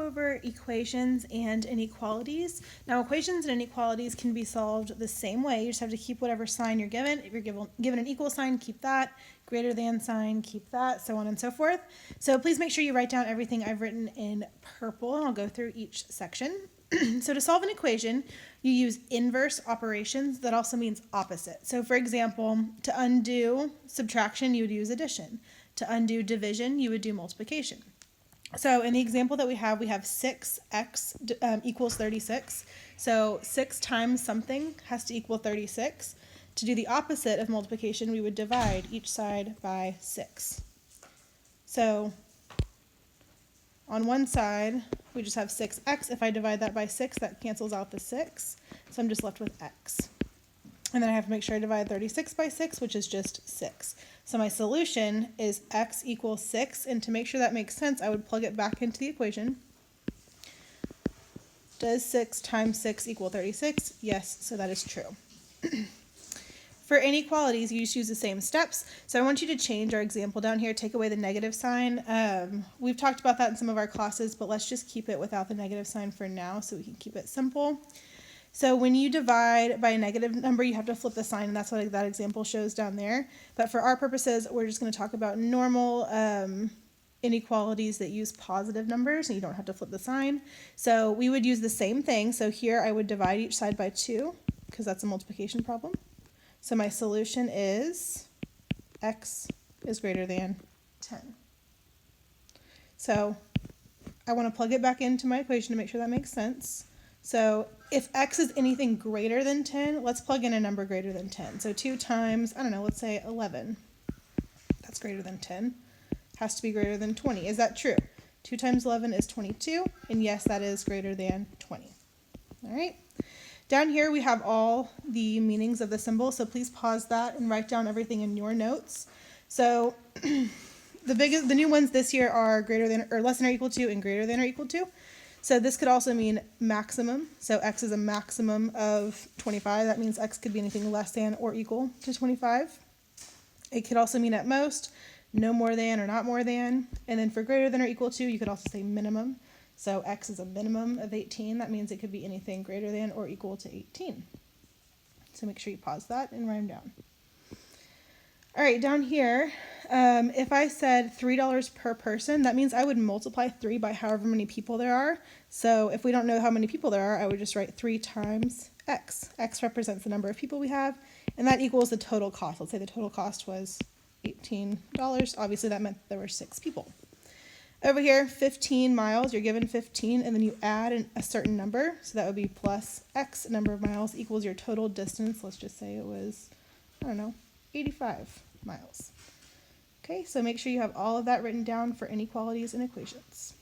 Over equations and inequalities. Now, equations and inequalities can be solved the same way. You just have to keep whatever sign you're given. If you're given an equal sign, keep that. Greater than sign, keep that, so on and so forth. So please make sure you write down everything I've written in purple, and I'll go through each section. So to solve an equation, you use inverse operations. That also means opposite. So for example, to undo subtraction, you would use addition. To undo division, you would do multiplication. So in the example that we have 6x equals 36. So 6 times something has to equal 36. To do the opposite of multiplication, we would divide each side by 6. So on one side, we just have 6x. If I divide that by 6, that cancels out the 6. So I'm just left with x. And then I have to make sure I divide 36 by 6, which is just 6. So my solution is x equals 6. And to make sure that makes sense, I would plug it back into the equation. Does 6 times 6 equal 36? Yes, so that is true. For inequalities, you just use the same steps. So I want you to change our example down here, take away the negative sign. We've talked about that in some of our classes, but let's just keep it without the negative sign for now so we can keep it simple. So when you divide by a negative number, you have to flip the sign, and that's what that example shows down there. But for our purposes, we're just going to talk about normal inequalities that use positive numbers, and you don't have to flip the sign. So we would use the same thing. So here I would divide each side by 2, because that's a multiplication problem. So my solution is x is greater than 10. So I want to plug it back into my equation to make sure that makes sense. So if x is anything greater than 10, let's plug in a number greater than 10. So 2 times, I don't know, let's say 11. That's greater than 10. Has to be greater than 20. Is that true? 2 times 11 is 22, and yes, that is greater than 20. All right. Down here we have all the meanings of the symbol, so please pause that and write down everything in your notes. So the new ones this year are greater than or less than or equal to and greater than or equal to. So this could also mean maximum. So x is a maximum of 25. That means x could be anything less than or equal to 25. It could also mean at most, no more than or not more than. And then for greater than or equal to, you could also say minimum. So x is a minimum of 18. That means it could be anything greater than or equal to 18. So make sure you pause that and write them down. All right, down here, if I said $3 per person, that means I would multiply 3 by however many people there are. So if we don't know how many people there are, I would just write 3 times x. X represents the number of people we have, and that equals the total cost. Let's say the total cost was $18. Obviously, that meant there were 6 people. Over here, 15 miles, you're given 15, and then you add a certain number. So that would be plus x number of miles equals your total distance. Let's just say it was, I don't know, 85 miles. Okay, so make sure you have all of that written down for inequalities and equations.